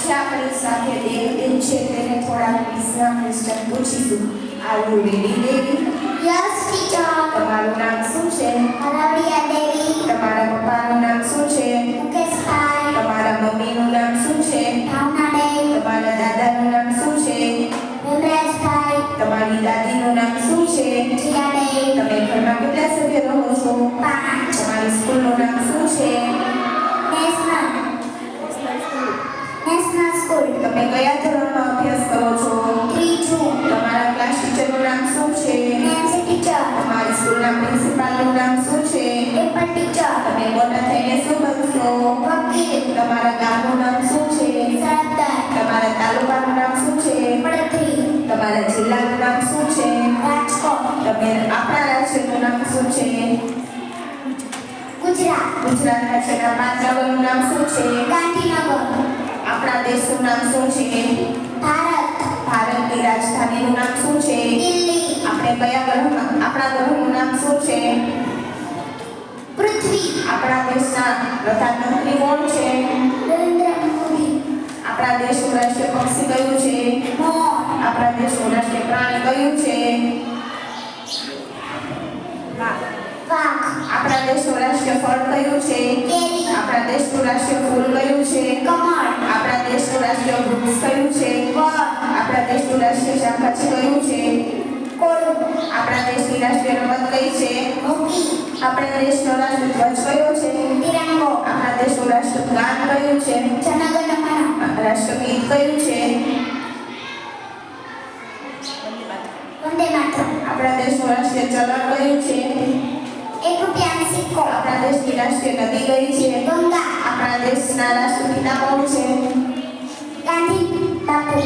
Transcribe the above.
આજે આપણી સાથે દેવ છે તેને થોડા ક્વિઝના ક્વેશ્ચન પૂછીશું. Are you ready Devi? Yes teacher. તમારું નામ શું છે? હરવડિયા દેવી. તમારા પપ્પાનું નામ શું છે? મુકેશભાઈ. તમારા મમ્મીનું નામ શું છે? ભાવના દેવી. તમારા દાદાનું નામ શું છે? વિમરેશભાઈ. તમારી દાદીનું નામ શું છે? જીયા દેવી. તમે ઘરમાં કેટલા સભ્ય રહો છો? 5. તમારી સ્કૂલનું નામ શું છે? National school. તમે કયા ધોરણમાં અભ્યાસ કરો છો? 3 તમારા ક્લાસ ટીચરનું નામ શું છે? Nancy teacher. તમારી સ્કૂલના પ્રિન્સિપાલનું નામ શું છે? Paper teacher. તમે મોટા થઈને શું બનશો? વકીલ. તમારા ગામનું નામ શું છે? સરદાર. તમારા તાલુકાનું નામ શું છે? પડથરી. તમારા જિલ્લાનું નામ શું છે? રાજકોટ. તમે આપણા રાજ્યનું નામ શું છે? ગુજરાત. ગુજરાત રાજ્યના 5 નગરનું નામ શું છે? ગાંધીનગર. આપણા દેશનું નામ શું છે? ભારત. ભારતની રાજધાનીનું નામ શું છે? દિલ્હી. આપણે કયા ગ્રહમાં આપણા ગ્રહનું નામ શું છે? પૃથ્વી. આપણા દેશના પ્રધાનમંત્રી કોણ છે? નરેન્દ્ર મોદી. આપણા દેશનું રાષ્ટ્રીય પક્ષી કયું છે? મોર. આપણા દેશનું રાષ્ટ્રીય પ્રાણી કયું છે? વાઘ. આપણા દેશનું રાષ્ટ્રીય ફળ કયું છે? કેરી. આપણા દેશનું રાષ્ટ્રીય ફૂલ કયું છે? કમળ. આપણા દેશનું રાષ્ટ્રીય વૃક્ષ કયું છે? વડ. આપણા દેશનું રાષ્ટ્રીય શાકભાજી કયું છે? કોળું. આપણા દેશની રાષ્ટ્રીય રમત કઈ છે? હોકી. આપણા દેશનો રાષ્ટ્રધ્વજ કયો છે? તિરંગો. આપણા દેશનું રાષ્ટ્રગાન કયું છે? જનગણ મન. રાષ્ટ્રગીત કયું છે? વંદે માતરમ. આપણા દેશનું રાષ્ટ્રીય ચલણ કયું છે? 1 રૂપિયાનો સિક્કો. આપણા દેશની રાષ્ટ્રીય નદી કઈ છે? ગંગા. આપણા દેશના રાષ્ટ્રપિતા કોણ છે? ગાંધી બાપુ.